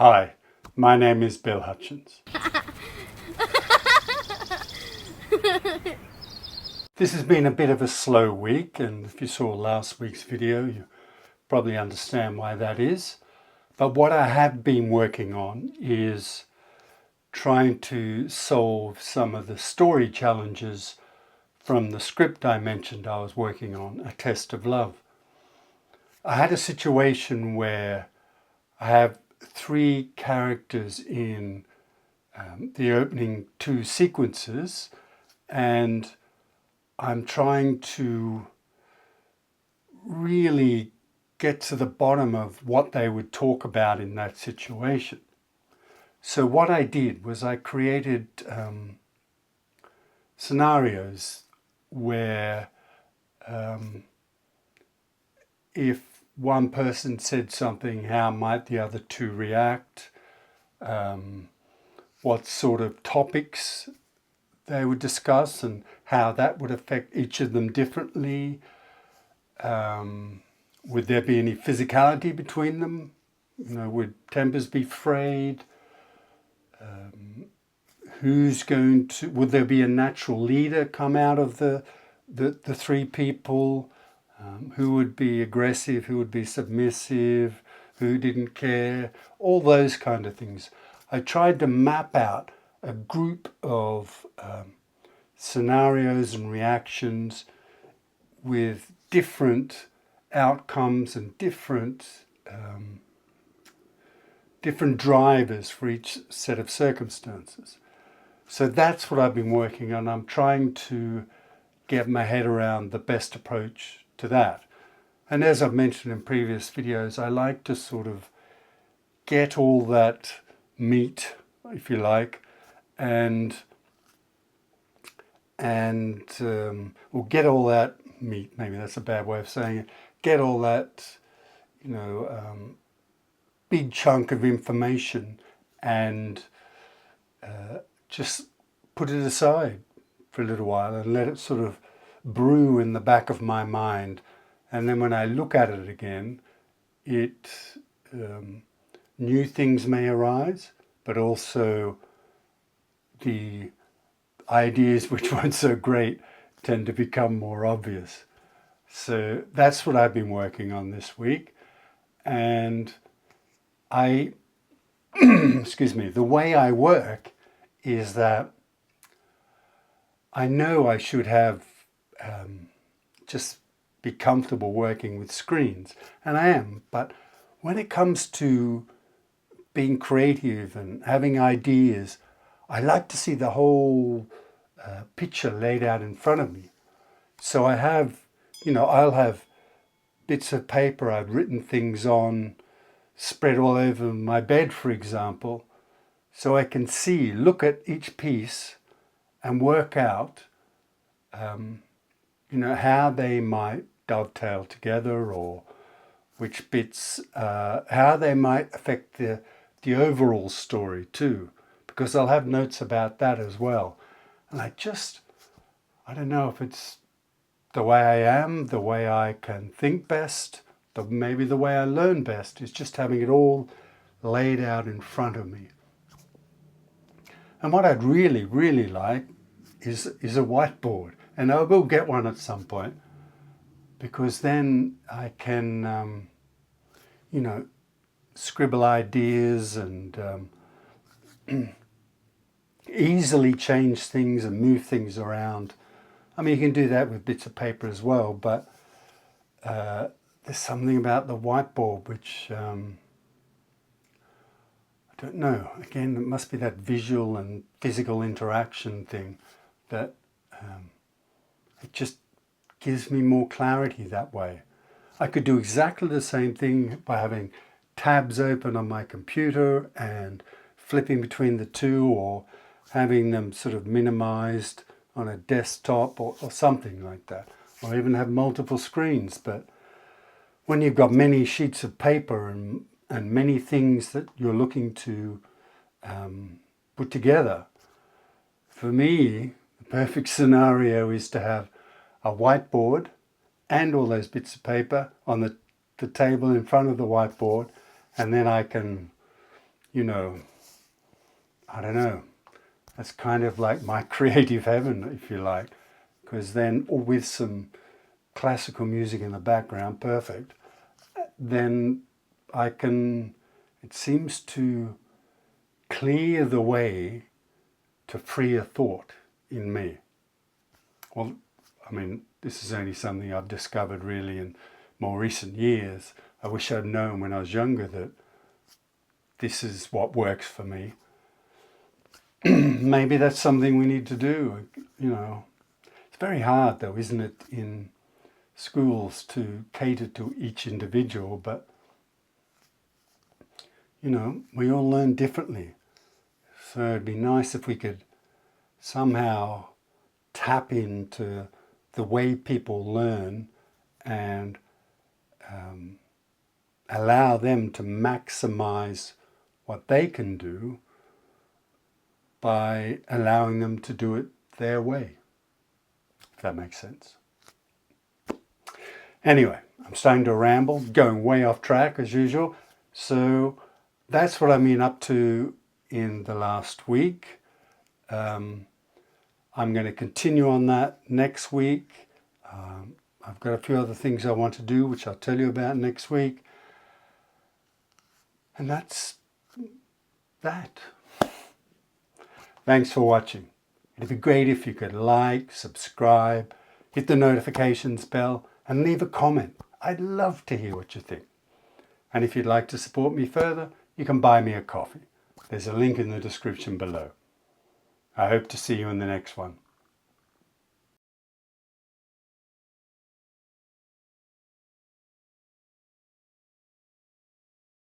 Hi, my name is Bill Hutchens. This has been a bit of a slow week, and if you saw last week's video, you probably understand why that is. But what I have been working on is trying to solve some of the story challenges from the script I mentioned I was working on, A Test of Love. I had a situation where I have three characters in the opening two sequences, and I'm trying to really get to the bottom of what they would talk about in that situation. So what I did was I created scenarios where if one person said something, how might the other two react? What sort of topics they would discuss and how that would affect each of them differently. Would there be any physicality between them? Would tempers be frayed? Would there be a natural leader come out of the three people? Who would be aggressive? Who would be submissive? Who didn't care? All those kind of things. I tried to map out a group of scenarios and reactions with different outcomes and different drivers for each set of circumstances. So that's what I've been working on. I'm trying to get my head around the best approach to that. And as I've mentioned in previous videos, I like to sort of get all that meat, if you like, or get all that meat, maybe that's a bad way of saying it, get all that, big chunk of information and just put it aside for a little while and let it sort of brew in the back of my mind. And then when I look at it again, new things may arise, but also the ideas which weren't so great tend to become more obvious. So that's what I've been working on this week. And excuse me, the way I work is that I know I should have just be comfortable working with screens, and I am, but when it comes to being creative and having ideas, I like to see the whole picture laid out in front of me. So I have, I'll have bits of paper I've written things on, spread all over my bed, for example, so I can look at each piece and work out, how they might dovetail together, or which bits, how they might affect the overall story too, because I'll have notes about that as well. And I don't know if it's the way I am, the way I can think best, maybe the way I learn best is just having it all laid out in front of me. And what I'd really, really like is a whiteboard. And I will get one at some point, because then I can, scribble ideas and easily change things and move things around. I mean, you can do that with bits of paper as well, but there's something about the whiteboard which, I don't know, again, it must be that visual and physical interaction thing that it just gives me more clarity that way. I could do exactly the same thing by having tabs open on my computer and flipping between the two, or having them sort of minimized on a desktop or something like that, or even have multiple screens. But when you've got many sheets of paper and many things that you're looking to put together, for me, the perfect scenario is to have a whiteboard and all those bits of paper on the table in front of the whiteboard, and then I can you know, I don't know, that's kind of like my creative heaven, if you like, because then with some classical music in the background, perfect, then I can, it seems to clear the way to freer thought in me. Well, I mean, this is only something I've discovered really in more recent years. I wish I'd known when I was younger that this is what works for me. Maybe that's something we need to do, you know. It's very hard though, isn't it, in schools to cater to each individual, but you know, we all learn differently. So it'd be nice if we could somehow tap into the way people learn and allow them to maximize what they can do by allowing them to do it their way, if that makes sense. Anyway, I'm starting to ramble, going way off track as usual. So that's what I've been up to in the last week. I'm going to continue on that next week. I've got a few other things I want to do, which I'll tell you about next week. And that's that. Thanks for watching. It'd be great if you could like, subscribe, hit the notifications bell, and leave a comment. I'd love to hear what you think. And if you'd like to support me further, you can buy me a coffee. There's a link in the description below. I hope to see you in the next one.